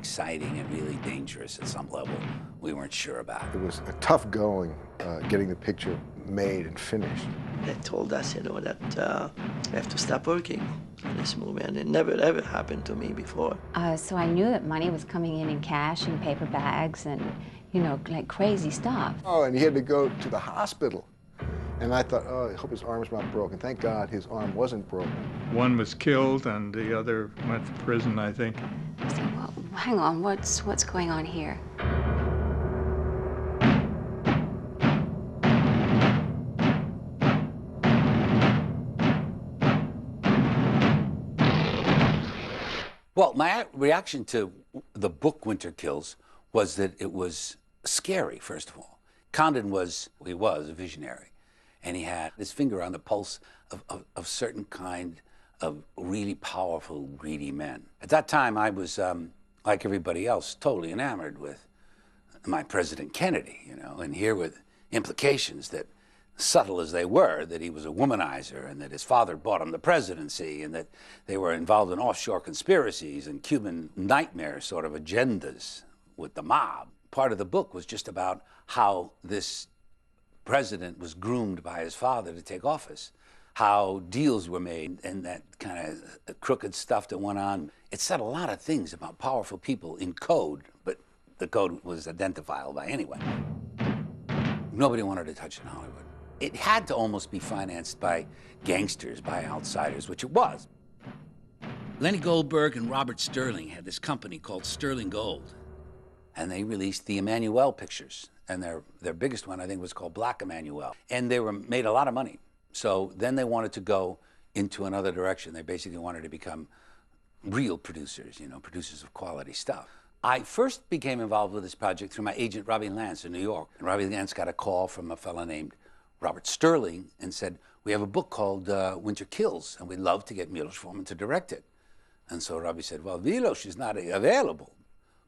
exciting and really dangerous at some level we weren't sure about. It was a tough going getting the picture made and finished. They told us, you know, that we have to stop working on this movie, and it never ever happened to me before. So I knew that money was coming in cash and paper bags and, you know, like crazy stuff. Oh, and he had to go to the hospital. And I thought, oh, I hope his arm's not broken. Thank God his arm wasn't broken. One was killed and the other went to prison, I think. I said, well, hang on, what's going on here? Well, my reaction to the book Winter Kills was that it was scary, first of all. Condon was a visionary. And he had his finger on the pulse of certain kind of really powerful, greedy men. At that time, I was, like everybody else, totally enamored with my President Kennedy, you know, and here with implications that, subtle as they were, that he was a womanizer and that his father bought him the presidency and that they were involved in offshore conspiracies and Cuban nightmare sort of agendas with the mob. Part of the book was just about how this president was groomed by his father to take office, how deals were made and that kind of crooked stuff that went on. It said a lot of things about powerful people in code, but the code was identifiable by anyone. Nobody wanted to touch it in Hollywood. It had to almost be financed by gangsters, by outsiders, which it was. Lenny Goldberg and Robert Sterling had this company called Sterling Gold, and they released the Emmanuel pictures. And their biggest one, I think, was called Black Emmanuel. And they made a lot of money. So then they wanted to go into another direction. They basically wanted to become real producers, you know, producers of quality stuff. I first became involved with this project through my agent, Robbie Lance, in New York. And Robbie Lance got a call from a fellow named Robert Sterling and said, we have a book called Winter Kills, and we'd love to get Milos Forman to direct it. And so Robbie said, well, Milos is not available.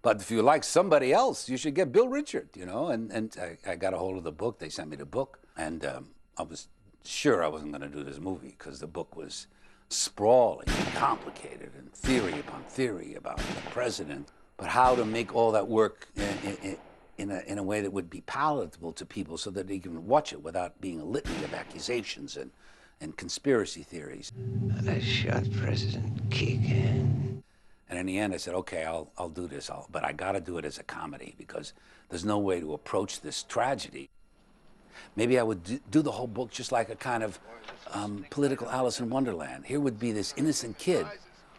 But if you like somebody else, you should get Bill Richert, you know? And I got a hold of the book. They sent me the book. And I was sure I wasn't going to do this movie because the book was sprawling and complicated and theory upon theory about the president. But how to make all that work in a way that would be palatable to people so that they can watch it without being a litany of accusations and conspiracy theories. I shot President Keegan. And in the end, I said, okay, I'll do this, but I got to do it as a comedy because there's no way to approach this tragedy. Maybe I would do the whole book just like a kind of political Alice in Wonderland. Here would be this innocent kid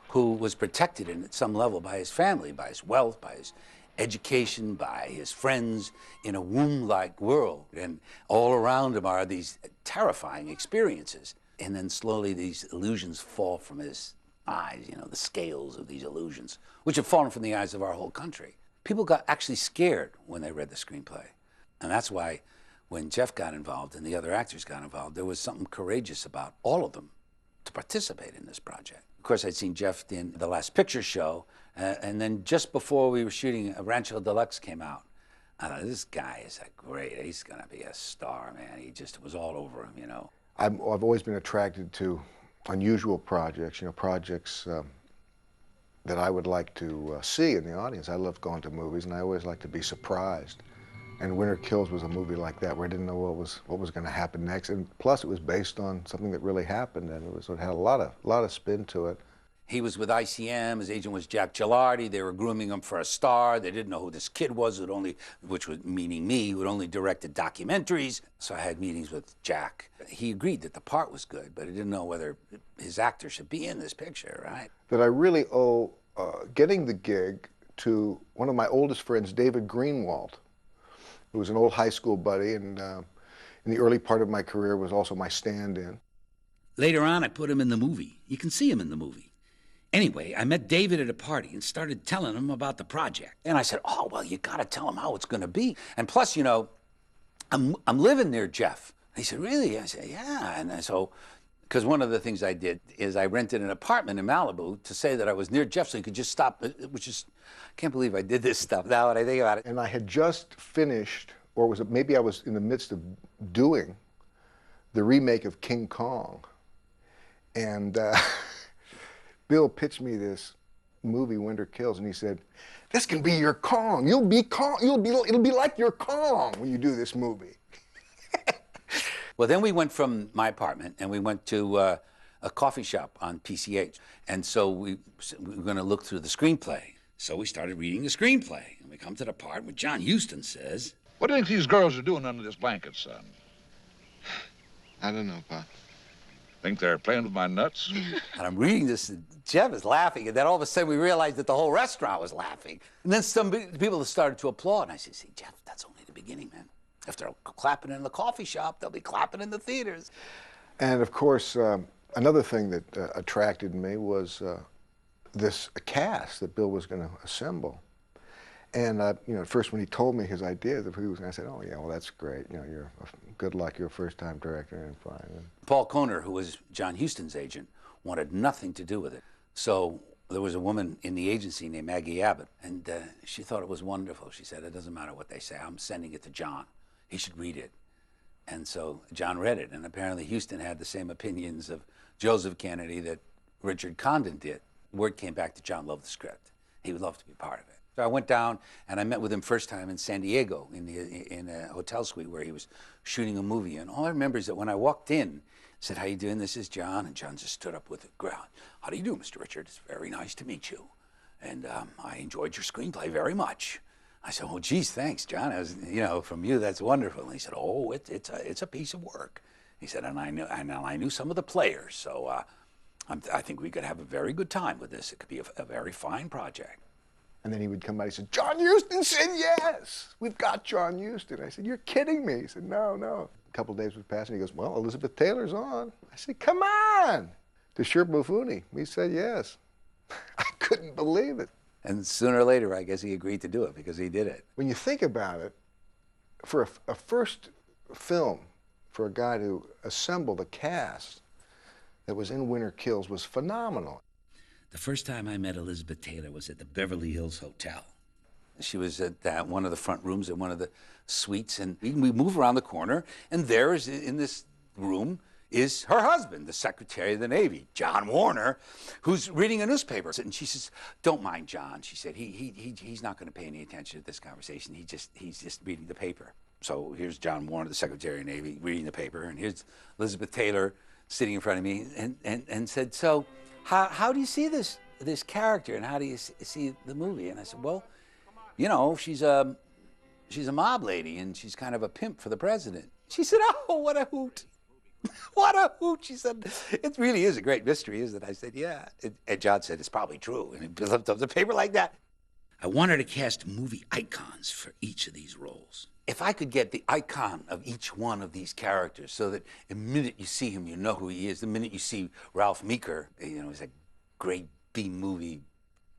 who was protected at some level by his family, by his wealth, by his education, by his friends in a womb-like world. And all around him are these terrifying experiences. And then slowly these illusions fall from his eyes, you know, the scales of these illusions, which have fallen from the eyes of our whole country. People got actually scared when they read the screenplay. And that's why when Jeff got involved and the other actors got involved, there was something courageous about all of them to participate in this project. Of course, I'd seen Jeff in The Last Picture Show, and then just before we were shooting, Rancho Deluxe came out. I thought, this guy is great, he's gonna be a star, man. He just was all over him, you know. I've always been attracted to unusual projects, you know, projects that I would like to see in the audience. I love going to movies, and I always like to be surprised. And Winter Kills was a movie like that, where I didn't know what was going to happen next. And plus, it was based on something that really happened, and it had a lot of spin to it. He was with ICM. His agent was Jack Gilardi. They were grooming him for a star. They didn't know who this kid was, which was meaning me, who had only directed documentaries. So I had meetings with Jack. He agreed that the part was good, but he didn't know whether his actor should be in this picture, right? That I really owe getting the gig to one of my oldest friends, David Greenwald, who was an old high school buddy, and in the early part of my career was also my stand-in. Later on, I put him in the movie. You can see him in the movie. Anyway, I met David at a party and started telling him about the project. And I said, oh, well, you got to tell him how it's going to be. And plus, you know, I'm living near Jeff. And he said, really? I said, yeah. And so, because one of the things I did is I rented an apartment in Malibu to say that I was near Jeff so he could just stop, which is, I can't believe I did this stuff now that I think about it. And I had just finished, or maybe I was in the midst of doing the remake of King Kong. And Bill pitched me this movie Winter Kills, and he said, "This can be your Kong. You'll be Kong. It'll be like your Kong when you do this movie." Well, then we went from my apartment and we went to a coffee shop on PCH. And so we were going to look through the screenplay. So we started reading the screenplay. And we come to the part where John Huston says, "What do you think these girls are doing under this blanket, son? I don't know, Pa. Think they're playing with my nuts?" and I'm reading this, and Jeff is laughing. And then all of a sudden we realized that the whole restaurant was laughing. And then some people started to applaud. And I said, "See, Jeff, that's only the beginning, man. If they're clapping in the coffee shop, they'll be clapping in the theaters." And of course, another thing that attracted me was this cast that Bill was going to assemble. And you know, at first when he told me his idea of who he was, I said, "Oh yeah, well that's great. You know, you're good luck. You're a first-time director and fine." And Paul Kohner, who was John Huston's agent, wanted nothing to do with it. So there was a woman in the agency named Maggie Abbott, and she thought it was wonderful. She said, "It doesn't matter what they say. I'm sending it to John. He should read it." And so John read it, and apparently Huston had the same opinions of Joseph Kennedy that Richard Condon did. Word came back that John loved the script. He would love to be part of it. So I went down and I met with him first time in San Diego in a hotel suite where he was shooting a movie. And all I remember is that when I walked in, I said, "How you doing? This is John." And John just stood up with a growl. "How do you do, Mr. Richert? It's very nice to meet you. And I enjoyed your screenplay very much." I said, "Oh, geez, thanks, John. I was, you know, from you, that's wonderful." And he said, "Oh, it's a piece of work." He said, and I knew some of the players, so I think we could have a very good time with this. It could be a very fine project." And then he would come by, he said, "John Huston said yes. We've got John Huston." I said, "You're kidding me." He said, "No, no." A couple of days would pass and he goes, "Well, Elizabeth Taylor's on." I said, "Come on." Toshiro Mifune, he said yes. I couldn't believe it. And sooner or later, I guess he agreed to do it because he did it. When you think about it, for a first film, for a guy to assemble the cast that was in Winter Kills was phenomenal. The first time I met Elizabeth Taylor was at the Beverly Hills Hotel. She was at one of the front rooms in one of the suites, and we move around the corner, and there is, in this room, is her husband, the Secretary of the Navy, John Warner, who's reading a newspaper. And she says, "Don't mind John." She said, he's not going to pay any attention to this conversation. He's just reading the paper. So here's John Warner, the Secretary of the Navy, reading the paper, and here's Elizabeth Taylor sitting in front of me and said, "So how do you see this character, and how do you see the movie?" And I said, "Well, you know, she's a mob lady, and she's kind of a pimp for the president." She said, "Oh, what a hoot." What a hoot. She said, "It really is a great mystery, isn't it?" I said, "Yeah." And John said, "It's probably true." And he lifted up the paper like that. I wanted to cast movie icons for each of these roles. If I could get the icon of each one of these characters so that the minute you see him, you know who he is. The minute you see Ralph Meeker, you know, he's a great B-movie,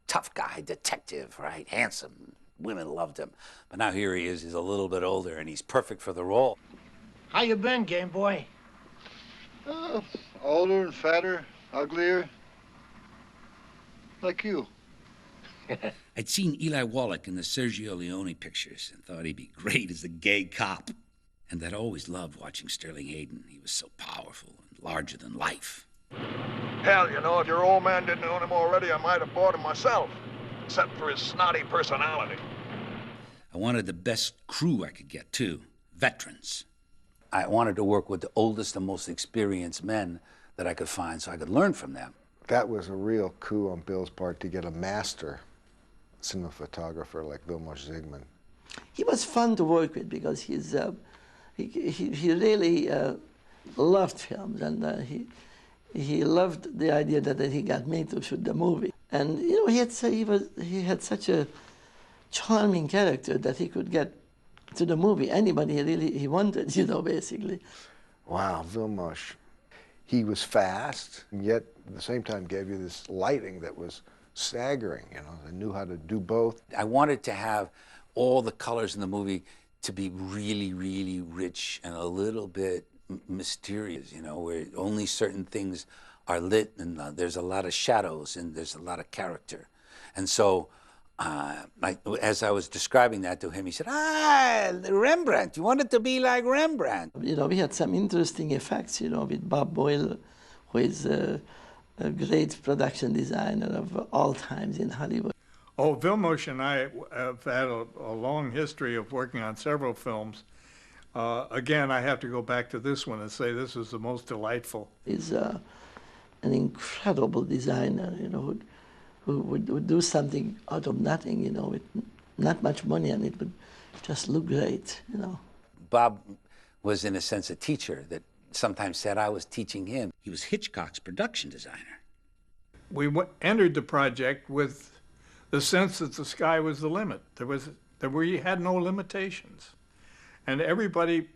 tough guy, detective, right? Handsome. Women loved him. But now here he is. He's a little bit older, and he's perfect for the role. How you been, Game Boy? Older and fatter, uglier, like you. I'd seen Eli Wallach in the Sergio Leone pictures and thought he'd be great as a gay cop. And I'd always loved watching Sterling Hayden. He was so powerful and larger than life. Hell, you know, if your old man didn't own him already, I might have bought him myself, except for his snotty personality. I wanted the best crew I could get, too. Veterans. I wanted to work with the oldest and most experienced men that I could find so I could learn from them. That was a real coup on Bill's part to get a master cinematographer like Vilmos Szigmond. He was fun to work with because he really loved films, and he loved the idea that he got me to shoot the movie. And you know, he had such a charming character that he could get to the movie anybody he wanted, you know, basically. Wow, Vilmos. He was fast, and yet at the same time gave you this lighting that was staggering, you know. They knew how to do both. I wanted to have all the colors in the movie to be really, really rich and a little bit mysterious, you know, where only certain things are lit, and there's a lot of shadows and there's a lot of character. And so as I was describing that to him, he said, Rembrandt, you want it to be like Rembrandt. You know, we had some interesting effects, you know, with Bob Boyle, who is a great production designer of all times in Hollywood. Oh, Vilmos and I have had a long history of working on several films. Again, I have to go back to this one and say this is the most delightful. He's an incredible designer, you know, who would do something out of nothing, you know, with not much money, and it would just look great, you know. Bob was, in a sense, a teacher that sometimes said I was teaching him. He was Hitchcock's production designer. We entered the project with the sense that the sky was the limit. We had no limitations. And everybody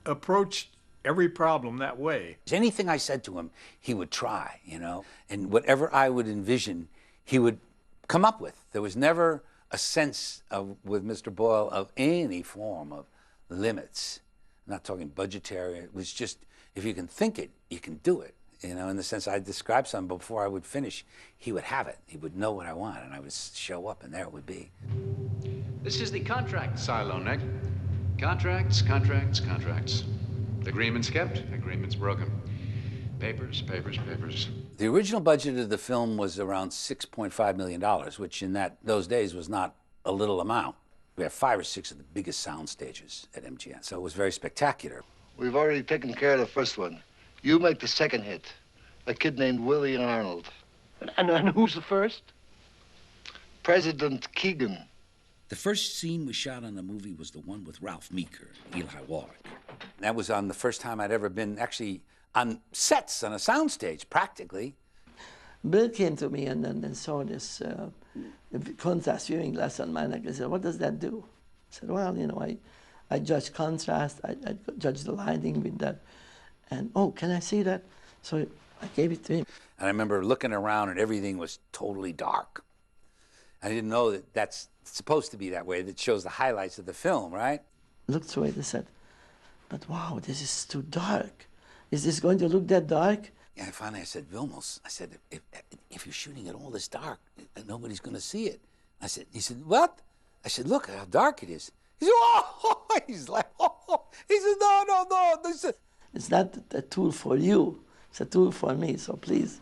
approached every problem that way. Anything I said to him, he would try, you know. And whatever I would envision, he would come up with. There was never a sense of, with Mr. Boyle, of any form of limits. I'm not talking budgetary. It was just, if you can think it, you can do it. You know, in the sense I described something before I would finish, he would have it. He would know what I want, and I would show up, and there it would be. This is the contract silo, Nick. Contracts, contracts, contracts. Agreements kept, agreements broken. Papers, papers, papers. The original budget of the film was around $6.5 million, which in those days was not a little amount. We had 5 or 6 of the biggest sound stages at MGM, so it was very spectacular. We've already taken care of the first one. You make the second hit. A kid named Willie Arnold. And who's the first? President Keegan. The first scene we shot on the movie was the one with Ralph Meeker, Eli Wallach. That was on the first time I'd ever been actually on sets, on a soundstage, practically. Bill came to me and saw this contrast viewing glass on my neck. He said, "What does that do?" I said, "Well, you know, I judge contrast, I judge the lighting with that. And, oh, can I see that?" So I gave it to him. And I remember looking around and everything was totally dark. I didn't know that that's supposed to be that way. That shows the highlights of the film, right? Looked through it and said, "But wow, this is too dark. Is this going to look that dark?" Yeah, and finally I said, "Vilmos," I said, if you're shooting it all this dark, nobody's going to see it. He said, "What?" I said, "Look how dark it is." He said, "Oh!" He's like, "Oh!" He said, "No. It's not a tool for you. It's a tool for me. So please,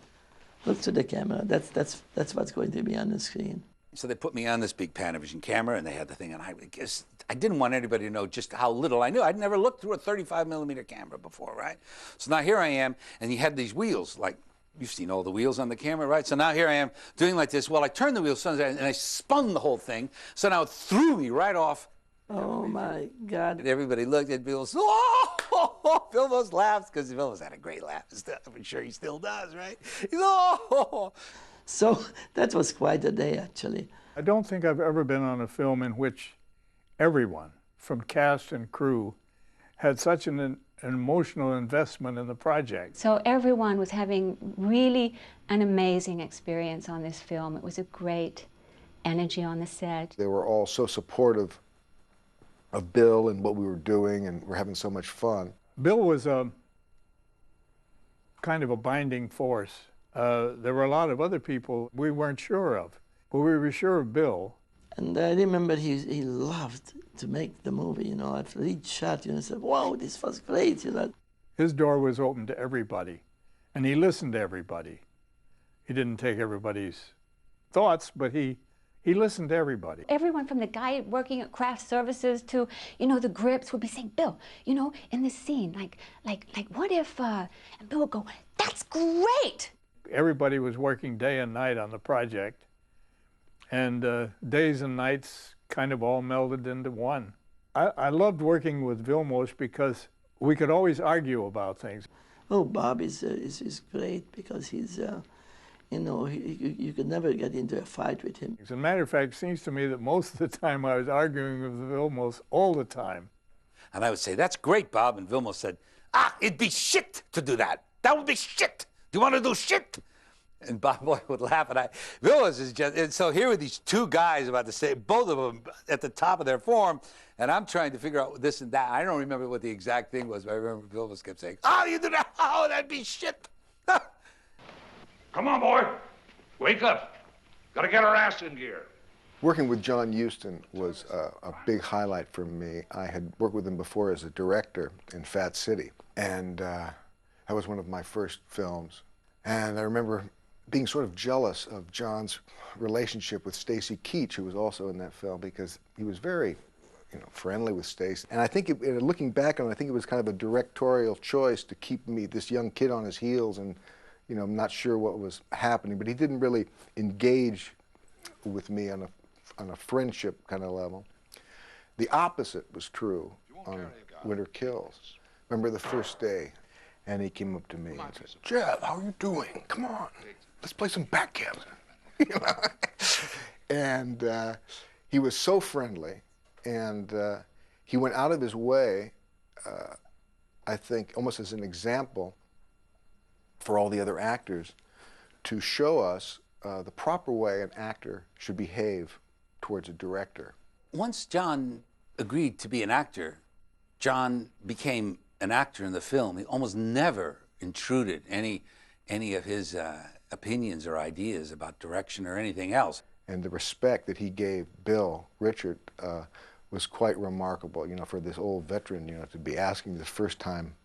look to the camera. That's what's going to be on the screen." So they put me on this big Panavision camera, and they had the thing, and I guess I didn't want anybody to know just how little I knew. I'd never looked through a 35mm camera before, right? So now here I am, and you had these wheels, like you've seen all the wheels on the camera, right? So now here I am doing like this. Well, I turned the wheels, and I spun the whole thing, so now it threw me right off. Oh my God. And everybody looked at Vilmos. Oh, Vilmos laughs, because Vilmos had a great laugh. I'm sure he still does, right? He's, oh. So that was quite a day, actually. I don't think I've ever been on a film in which everyone, from cast and crew, had such an emotional investment in the project. So everyone was having really an amazing experience on this film. It was a great energy on the set. They were all so supportive of Bill and what we were doing, and we're having so much fun. Bill was a kind of a binding force. There were a lot of other people we weren't sure of, but we were sure of Bill. And I remember he loved to make the movie, you know. After each shot, you know, said, "Wow, this was great," you know. His door was open to everybody, and he listened to everybody. He didn't take everybody's thoughts, but he listened to everybody. Everyone from the guy working at craft services to, you know, the grips would be saying, "Bill, you know, in this scene, like what if," and Bill would go, "That's great." Everybody was working day and night on the project, and days and nights kind of all melded into one. I loved working with Vilmos because we could always argue about things. Oh, Bob is great because he's, you know, you could never get into a fight with him. As a matter of fact, it seems to me that most of the time I was arguing with Vilmos all the time. And I would say, "That's great, Bob." And Vilmos said, "It'd be shit to do that. That would be shit. Do you want to do shit?" And Bob Boyle would laugh, and Vilmos is just, and so here were these two guys about to say, both of them at the top of their form, and I'm trying to figure out this and that. I don't remember what the exact thing was, but I remember Vilmos kept saying, "Oh, you do that? Oh, that'd be shit." Come on, boy. Wake up. Gotta get our ass in gear. Working with John Huston was a big highlight for me. I had worked with him before as a director in Fat City, and that was one of my first films. And I remember being sort of jealous of John's relationship with Stacy Keach, who was also in that film, because he was very, friendly with Stacy. And I think, looking back on it, I think it was kind of a directorial choice to keep this young kid on his heels, and I'm not sure what was happening, but he didn't really engage with me on a friendship kind of level. The opposite was true on Winter Kills. Remember the first day, and he came up to me and said, "Jeff, how are you doing? Come on, let's play some backgammon." And he was so friendly, and he went out of his way, I think, almost as an example for all the other actors, to show us the proper way an actor should behave towards a director. Once John agreed to be an actor, John became an actor in the film. He almost never intruded any of his opinions or ideas about direction or anything else. And the respect that he gave Bill Richert was quite remarkable, for this old veteran, to be asking this first-time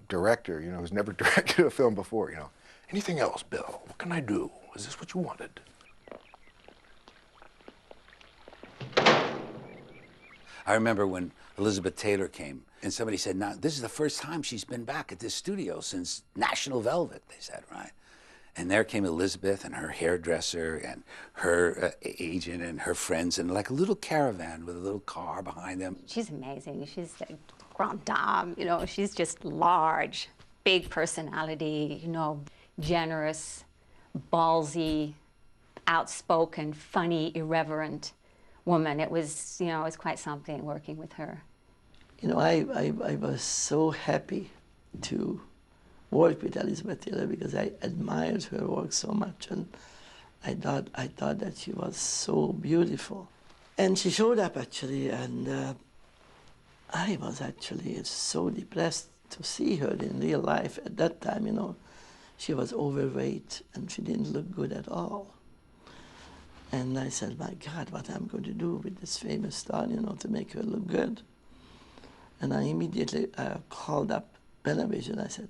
director, who's never directed a film before, "Anything else, Bill? What can I do? Is this what you wanted?" I remember when Elizabeth Taylor came, and somebody said, "Now, this is the first time she's been back at this studio since National Velvet," they said, right? And there came Elizabeth and her hairdresser and her agent and her friends, and like a little caravan with a little car behind them. She's amazing. She's a grande dame, she's just large, big personality, generous, ballsy, outspoken, funny, irreverent woman. It was, it was quite something working with her. I was so happy to work with Elizabeth Taylor because I admired her work so much, and I thought that she was so beautiful. And she showed up actually, and I was actually so depressed to see her in real life at that time. She was overweight and she didn't look good at all. And I said, my God, what am I going to do with this famous star, to make her look good? And I immediately called up Benavision. I said,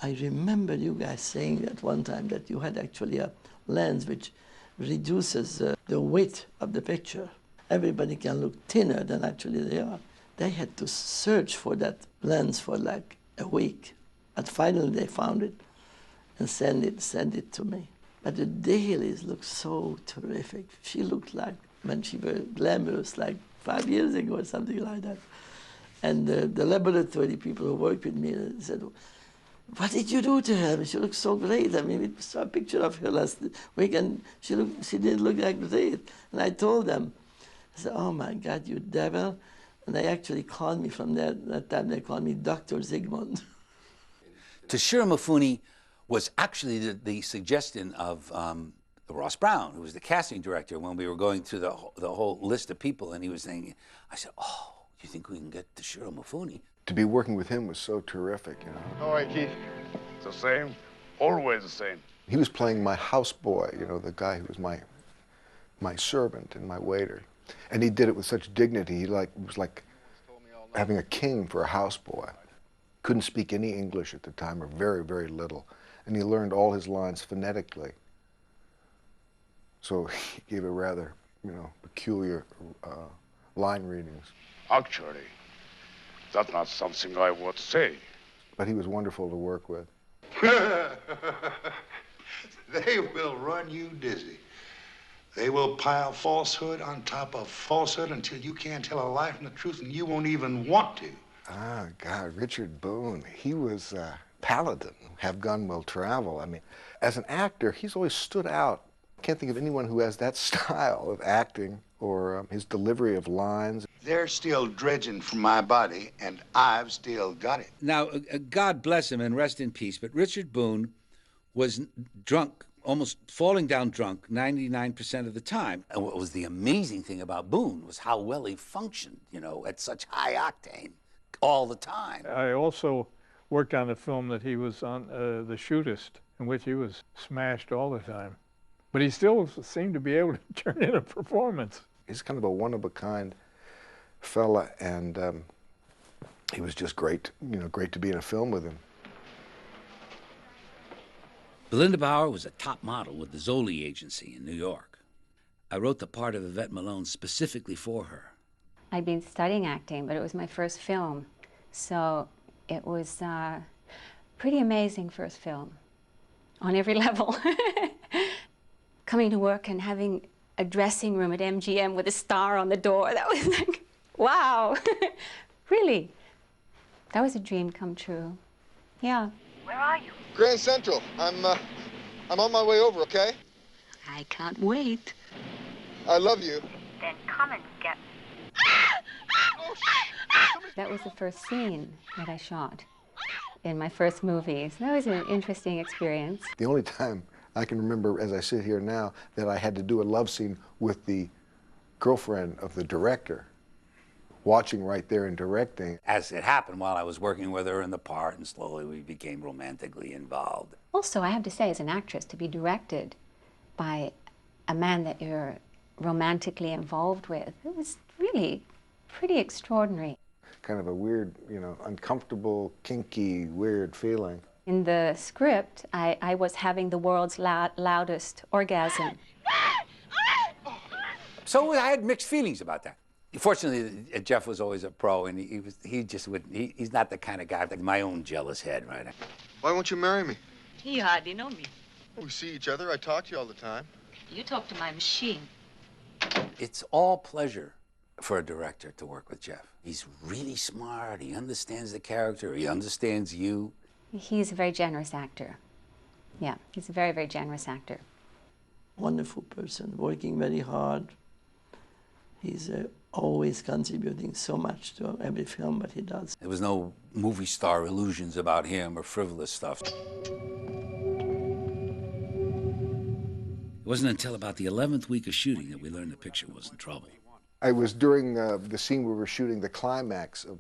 I remember you guys saying at one time that you had actually a lens which reduces the width of the picture. Everybody can look thinner than actually they are. They had to search for that lens for like a week. And finally they found it and sent it to me. But the dailies looked so terrific. She looked like when she was glamorous, like 5 years ago or something like that. And the laboratory people who worked with me said, "What did you do to her? She looks so great. I mean, we saw a picture of her last week, and she didn't look like great." And I told them, I said, "Oh my God, you devil!" And they actually called me from that time. They called me Dr. Szigmond. Toshiro Mifune was actually the suggestion of Ross Brown, who was the casting director when we were going through the whole list of people, and he was saying, I said, "Oh, you think we can get Toshiro Mifune?" To be working with him was so terrific, All right, Keith. It's the same. Always the same. He was playing my houseboy, the guy who was my servant and my waiter. And he did it with such dignity. It was like having a king for a houseboy. Couldn't speak any English at the time, or very, very little. And he learned all his lines phonetically. So he gave a rather, peculiar line readings. Actually, that's not something I would say. But he was wonderful to work with. They will run you dizzy. They will pile falsehood on top of falsehood until you can't tell a lie from the truth, and you won't even want to. Ah, God, Richard Boone, he was Paladin. Have gun will travel. I mean, as an actor, he's always stood out. I can't think of anyone who has that style of acting or his delivery of lines. They're still dredging from my body, and I've still got it. Now, God bless him and rest in peace, but Richard Boone was drunk, almost falling down drunk 99% of the time. And what was the amazing thing about Boone was how well he functioned, at such high octane all the time. I also worked on a film that he was on, The Shootist, in which he was smashed all the time. But he still seemed to be able to turn in a performance. He's kind of a one-of-a-kind fella, and he was just great, great to be in a film with him. Belinda Bauer was a top model with the Zoli agency in New York. I wrote the part of Yvette Malone specifically for her. I'd been studying acting, but it was my first film. So it was pretty amazing first film on every level. Coming to work and having a dressing room at MGM with a star on the door, that was like, wow, really. That was a dream come true, yeah. Where are you? Grand Central. I'm on my way over, okay? I can't wait. I love you. Then come and get me. That was the first scene that I shot in my first movie. So that was an interesting experience. The only time I can remember, as I sit here now, that I had to do a love scene with the girlfriend of the director, watching right there and directing. As it happened while I was working with her in the part, and slowly we became romantically involved. Also, I have to say, as an actress, to be directed by a man that you're romantically involved with, it was really pretty extraordinary. Kind of a weird, you know, uncomfortable, kinky, weird feeling. In the script, I was having the world's loudest orgasm. So I had mixed feelings about that. Fortunately, Jeff was always a pro, and he's not the kind of guy like my own jealous head, right? Why won't you marry me? You hardly know me. We see each other. I talk to you all the time. You talk to my machine. It's all pleasure for a director to work with Jeff. He's really smart. He understands the character. He understands you. He's a very generous actor. Yeah, he's a very, very generous actor. Wonderful person, working very hard. He's always contributing so much to every film that he does. There was no movie star illusions about him or frivolous stuff. It wasn't until about the 11th week of shooting that we learned the picture was in trouble. I was during the scene we were shooting the climax of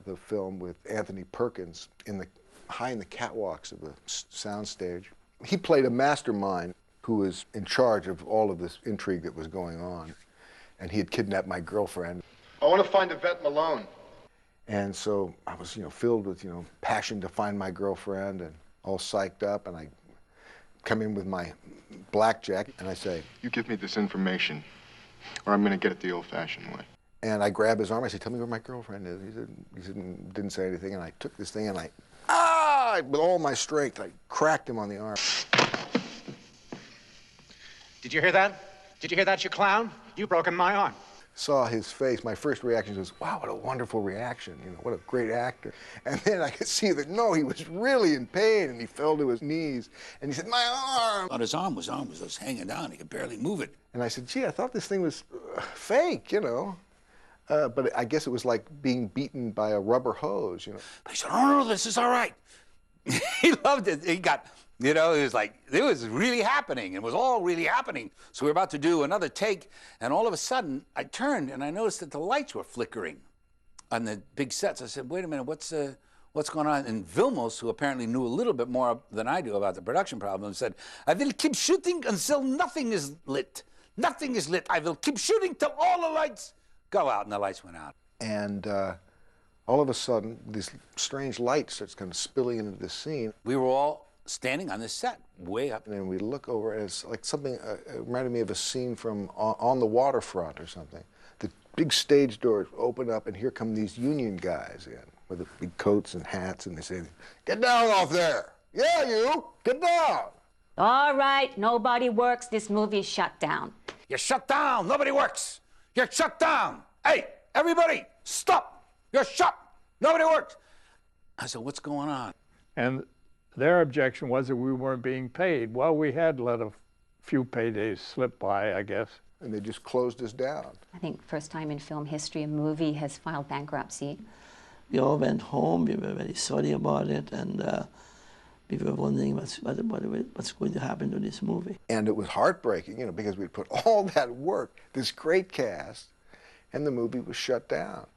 the film with Anthony Perkins high in the catwalks of the soundstage. He played a mastermind who was in charge of all of this intrigue that was going on. And he had kidnapped my girlfriend. I want to find Yvette Malone. And so I was, filled with, passion to find my girlfriend and all psyched up. And I come in with my blackjack and I say, You give me this information, or I'm going to get it the old-fashioned way. And I grab his arm. I say, Tell me where my girlfriend is. He didn't say anything. And I took this thing and with all my strength, I cracked him on the arm. Did you hear that? Did you hear that, you clown? You've broken my arm. Saw his face. My first reaction was, wow, what a wonderful reaction. What a great actor. And then I could see that, no, he was really in pain, and he fell to his knees. And he said, my arm. On his arm was just hanging down. He could barely move it. And I said, gee, I thought this thing was fake, But I guess it was like being beaten by a rubber hose, But he said, no, this is all right. He loved it. He got... it was like, it was really happening. It was all really happening. So we were about to do another take, and all of a sudden, I turned and I noticed that the lights were flickering on the big sets. I said, wait a minute, what's going on? And Vilmos, who apparently knew a little bit more than I do about the production problem, said, I will keep shooting until nothing is lit. Nothing is lit. I will keep shooting till all the lights go out. And the lights went out. And all of a sudden, this strange light starts kind of spilling into the scene. We were all standing on this set, way up. And then we look over, and it's like something, it reminded me of a scene from On the Waterfront or something. The big stage doors open up, and here come these union guys in with the big coats and hats, and they say, get down off there. Yeah, you, get down. All right, nobody works. This movie's shut down. You're shut down. Nobody works. You're shut down. Hey, everybody, stop. You're shut. Nobody works. I said, what's going on? And their objection was that we weren't being paid. Well, we had let a few paydays slip by, I guess. And they just closed us down. I think first time in film history a movie has filed bankruptcy. We all went home. We were very sorry about it, and we were wondering what's going to happen to this movie. And it was heartbreaking, because we'd put all that work, this great cast, and the movie was shut down.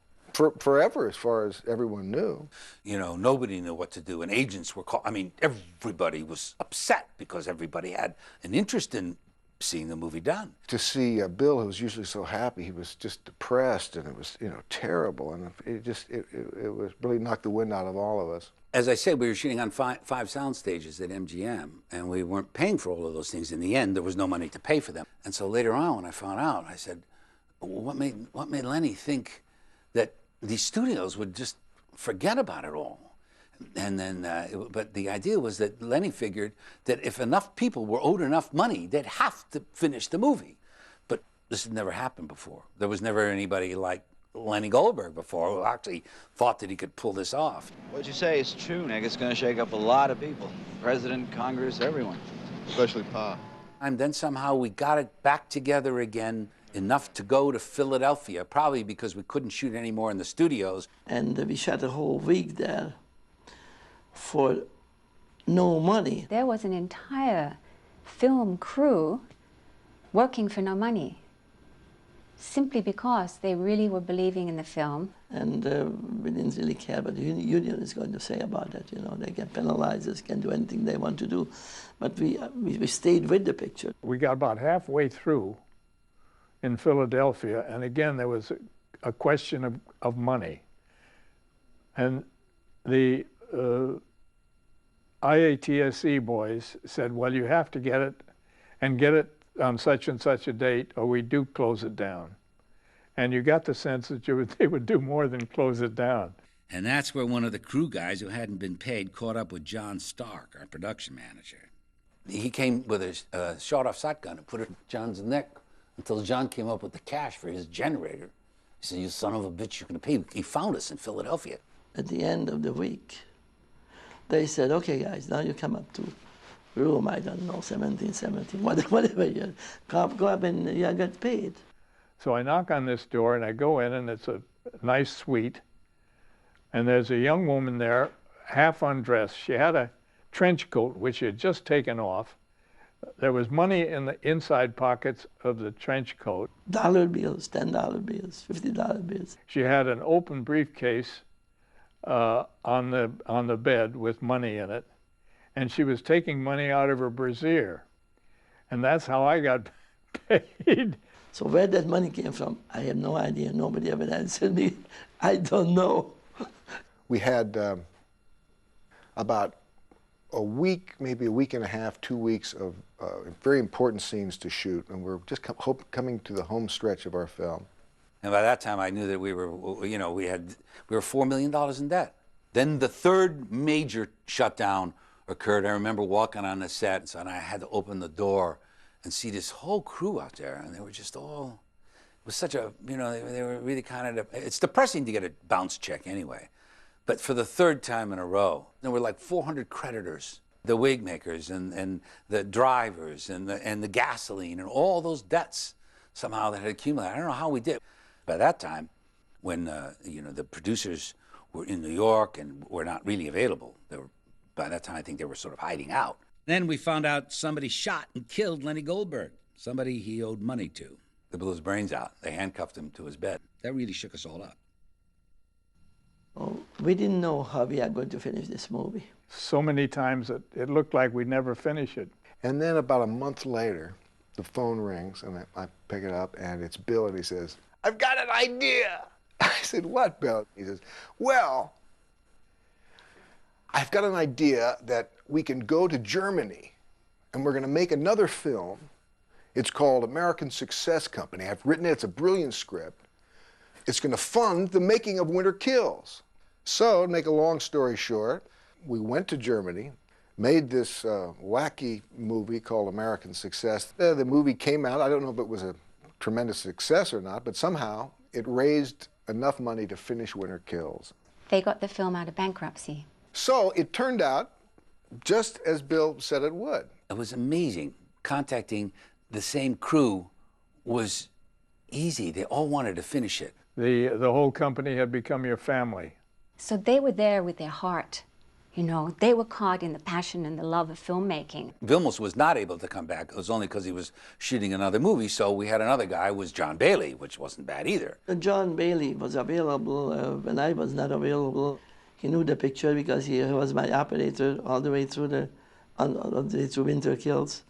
Forever, as far as everyone knew. Nobody knew what to do, and agents were called. I mean, everybody was upset because everybody had an interest in seeing the movie done. To see Bill, who was usually so happy, he was just depressed, and it was, terrible, and it was really knocked the wind out of all of us. As I said, we were shooting on five sound stages at MGM, and we weren't paying for all of those things. In the end, there was no money to pay for them. And so later on, when I found out, I said, what made Lenny think that these studios would just forget about it all? And then, but the idea was that Lenny figured that if enough people were owed enough money, they'd have to finish the movie. But this had never happened before. There was never anybody like Lenny Goldberg before who actually thought that he could pull this off. What you say is true, Nick. It's going to shake up a lot of people. President, Congress, everyone. Especially Pa. And then somehow we got it back together again, enough to go to Philadelphia, probably because we couldn't shoot anymore in the studios. And we shot a whole week there for no money. There was an entire film crew working for no money, simply because they really were believing in the film. And we didn't really care what the union is going to say about it. They get penalized, they can do anything they want to do. But we stayed with the picture. We got about halfway through in Philadelphia, and again, there was a question of money. And the IATSE boys said, well, you have to get it and get it on such and such a date, or we do close it down. And you got the sense that they would do more than close it down. And that's where one of the crew guys who hadn't been paid caught up with John Stark, our production manager. He came with a shot-off shotgun and put it in John's neck until John came up with the cash for his generator. He said, you son of a bitch, you're going to pay. He found us in Philadelphia. At the end of the week, they said, okay, guys, now you come up to room, I don't know, 1717, whatever you go up and you get paid. So I knock on this door, and I go in, and it's a nice suite. And there's a young woman there, half undressed. She had a trench coat, which she had just taken off. There was money in the inside pockets of the trench coat. Dollar bills, $10 bills, $50 bills. She had an open briefcase on the bed with money in it, and she was taking money out of her brassiere. And that's how I got paid. So where that money came from, I have no idea. Nobody ever answered me. I don't know. We had about a week, maybe a week and a half, 2 weeks of very important scenes to shoot, and we're just coming to the home stretch of our film. And by that time, I knew that we were $4 million in debt. Then the third major shutdown occurred. I remember walking on the set, and I had to open the door and see this whole crew out there, and they were just all, it was such a, they were really kind of, it's depressing to get a bounce check anyway. But for the third time in a row, there were like 400 creditors, the wig makers and the drivers and the gasoline and all those debts somehow that had accumulated. I don't know how we did. By that time, when the producers were in New York and were not really available, by that time I think they were sort of hiding out. Then we found out somebody shot and killed Lenny Goldberg, somebody he owed money to. They blew his brains out. They handcuffed him to his bed. That really shook us all up. Oh, we didn't know how we are going to finish this movie. So many times that it looked like we'd never finish it. And then about a month later, the phone rings, and I pick it up, and it's Bill, and he says, I've got an idea. I said, what, Bill? He says, well, I've got an idea that we can go to Germany, and we're going to make another film. It's called American Success Company. I've written it. It's a brilliant script. It's going to fund the making of Winter Kills. So, to make a long story short, we went to Germany, made this wacky movie called American Success. The movie came out. I don't know if it was a tremendous success or not, but somehow it raised enough money to finish Winter Kills. They got the film out of bankruptcy. So it turned out just as Bill said it would. It was amazing. Contacting the same crew was easy. They all wanted to finish it. The whole company had become your family. So they were there with their heart. They were caught in the passion and the love of filmmaking. Vilmos was not able to come back. It was only because he was shooting another movie, so we had another guy, was John Bailey, which wasn't bad either. John Bailey was available when I was not available. He knew the picture because he was my operator all the way through through Winter Kills.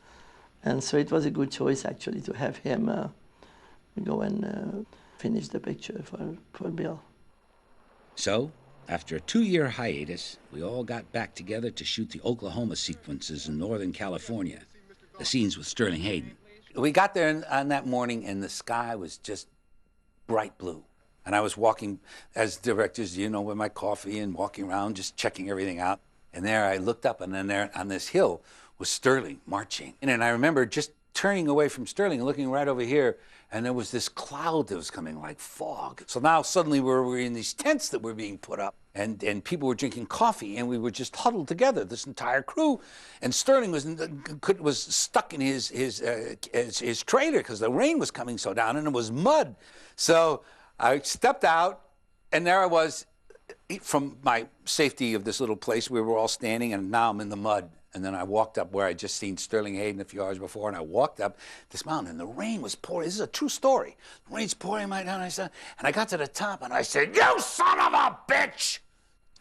And so it was a good choice, actually, to have him go and finish the picture for Bill. So, after a 2-year hiatus, we all got back together to shoot the Oklahoma sequences in Northern California, the scenes with Sterling Hayden. We got there on that morning, and the sky was just bright blue. And I was walking, as directors, you know, with my coffee and walking around, just checking everything out. And there I looked up, and then there on this hill was Sterling marching. And I remember just turning away from Sterling and looking right over here, and there was this cloud that was coming like fog. So now suddenly we're in these tents that were being put up, and people were drinking coffee, and we were just huddled together, this entire crew. And Sterling was stuck in his trailer because the rain was coming so down, and it was mud. So I stepped out, and there I was, from my safety of this little place, we were all standing, and now I'm in the mud. And then I walked up where I'd just seen Sterling Hayden a few hours before, and I walked up this mountain, and the rain was pouring. This is a true story. The rain's pouring right down, and I got to the top, and I said, "You son of a bitch!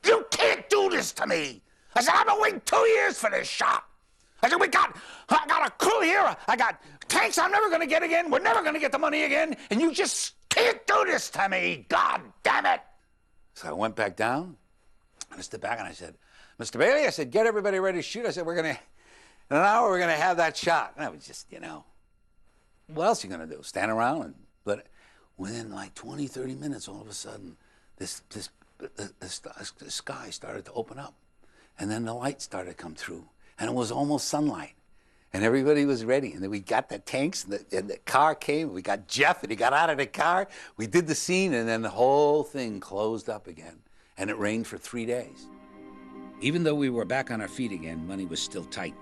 You can't do this to me!" I said, "I've been waiting 2 years for this shot." I said, I got a crew here. I got tanks I'm never going to get again. We're never going to get the money again, and you just can't do this to me. God damn it. So I went back down, and I stood back, and I said, "Mr. Bailey," I said, "get everybody ready to shoot." I said, in an hour, we're going to have that shot. And I was just, you know, what else are you going to do? Stand around? But within like 20, 30 minutes, all of a sudden, the sky started to open up. And then the light started to come through. And it was almost sunlight. And everybody was ready. And then we got the tanks, and the car came. We got Jeff, and he got out of the car. We did the scene, and then the whole thing closed up again. And it rained for 3 days. Even though we were back on our feet again, money was still tight.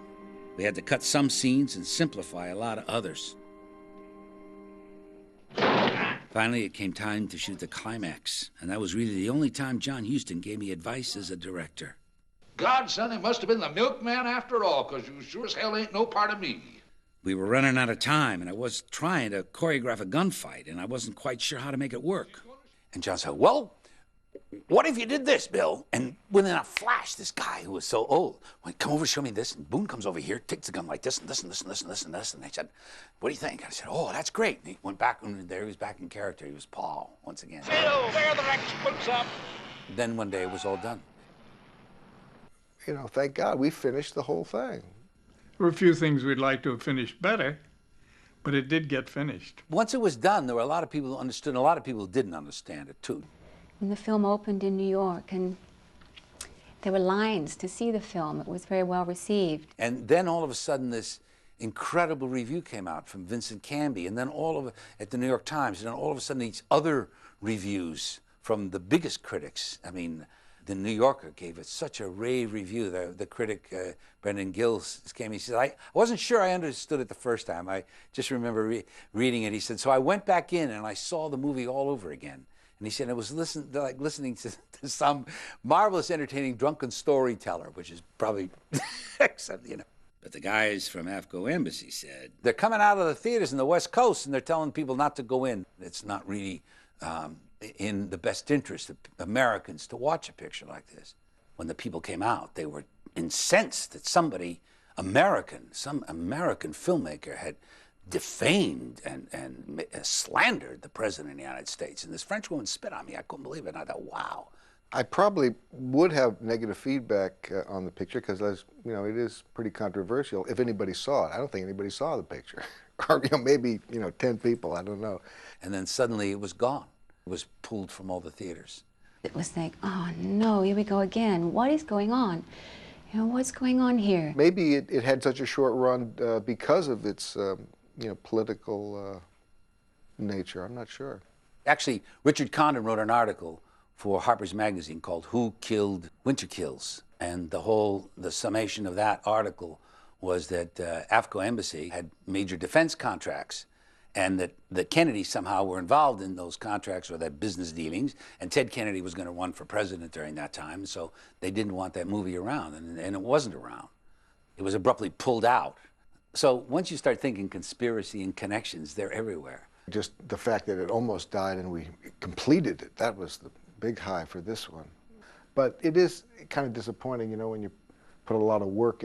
We had to cut some scenes and simplify a lot of others. Finally, it came time to shoot the climax, and that was really the only time John Huston gave me advice as a director. God, son, it must have been the milkman after all, because you sure as hell ain't no part of me. We were running out of time, and I was trying to choreograph a gunfight, and I wasn't quite sure how to make it work. And John said, "Well, what if you did this, Bill?" And within a flash, this guy who was so old went, "Come over, show me this." And Boone comes over here, takes the gun like this, and this, and this, and this, and this, and this. And I said, "What do you think?" I said, "Oh, that's great." And he went back, and there he was back in character. He was Paul once again. Bill, there the next one's up. Then one day it was all done. You know, thank God we finished the whole thing. There were a few things we'd like to have finished better, but it did get finished. Once it was done, there were a lot of people who understood, and a lot of people who didn't understand it, too. When the film opened in New York, and there were lines to see the film, it was very well received. And then all of a sudden, this incredible review came out from Vincent Canby, and then at the New York Times, and then all of a sudden these other reviews from the biggest critics. I mean, the New Yorker gave it such a rave review. The critic, Brendan Gills, came. He said, I wasn't sure I understood it the first time. I just remember reading it. He said, so I went back in and I saw the movie all over again. And he said, it was like listening to some marvelous, entertaining, drunken storyteller, which is probably, you know. But the guys from AFCO Embassy said, they're coming out of the theaters in the West Coast and they're telling people not to go in. It's not really in the best interest of Americans to watch a picture like this. When the people came out, they were incensed that some American filmmaker had defamed and slandered the President of the United States. And this French woman spit on me. I couldn't believe it. And I thought, wow. I probably would have negative feedback on the picture because, as you know, it is pretty controversial. If anybody saw it, I don't think anybody saw the picture, or maybe 10 people. I don't know. And then suddenly it was gone. It was pulled from all the theaters. It was like, oh no, here we go again. What is going on? What's going on here? Maybe it had such a short run because of its political nature. I'm not sure. Actually, Richard Condon wrote an article for Harper's Magazine called "Who Killed Winter Kills?" And the summation of that article was that AFCO Embassy had major defense contracts, and that the Kennedys somehow were involved in those contracts or that business dealings, and Ted Kennedy was going to run for president during that time, so they didn't want that movie around, and it wasn't around. It was abruptly pulled out. So once you start thinking conspiracy and connections, they're everywhere. Just the fact that it almost died and we completed it, that was the big high for this one. But it is kind of disappointing, when you put a lot of work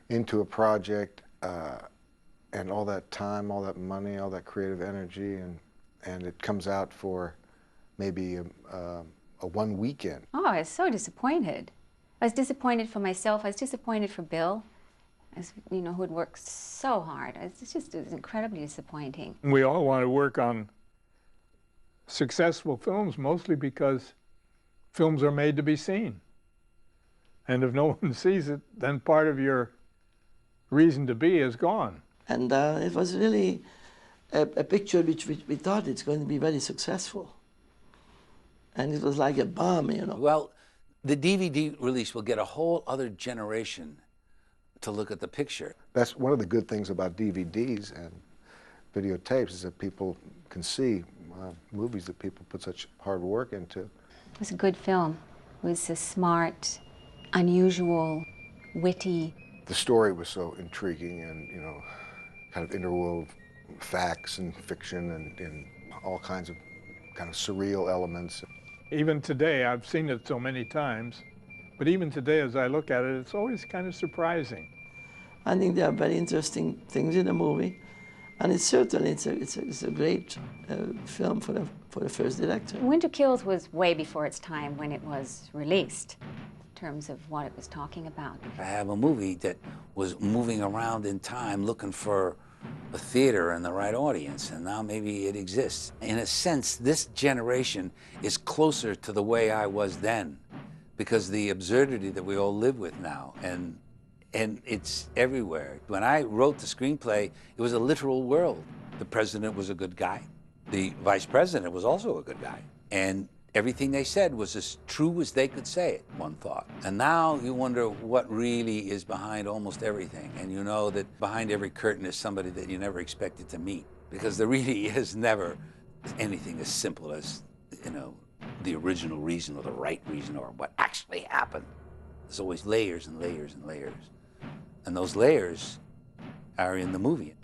into a project and all that time, all that money, all that creative energy, and it comes out for maybe a one weekend. Oh, I was so disappointed. I was disappointed for myself. I was disappointed for Bill, as you know, who had worked so hard. It was incredibly disappointing. We all want to work on successful films, mostly because films are made to be seen. And if no one sees it, then part of your reason to be is gone. And it was really a picture which we thought it's going to be very successful. And it was like a bomb, you know. Well, the DVD release will get a whole other generation to look at the picture. That's one of the good things about DVDs and videotapes, is that people can see movies that people put such hard work into. It was a good film. It was a smart, unusual, witty. The story was so intriguing and, you know, kind of interwove facts and fiction and all kinds of kind of surreal elements. Even today, I've seen it so many times, but even today as I look at it, it's always kind of surprising. I think there are very interesting things in the movie, and it's certainly it's a great film for the first director. Winter Kills was way before its time when it was released, in terms of what it was talking about. I have a movie that was moving around in time looking for a theater and the right audience, and now maybe it exists. In a sense, this generation is closer to the way I was then, because the absurdity that we all live with now, and it's everywhere. When I wrote the screenplay, it was a literal world. The president was a good guy. The vice president was also a good guy. And everything they said was as true as they could say it, one thought. And now you wonder what really is behind almost everything. And you know that behind every curtain is somebody that you never expected to meet. Because there really is never anything as simple as, you know, the original reason or the right reason or what actually happened. There's always layers and layers and layers. And those layers are in the movie.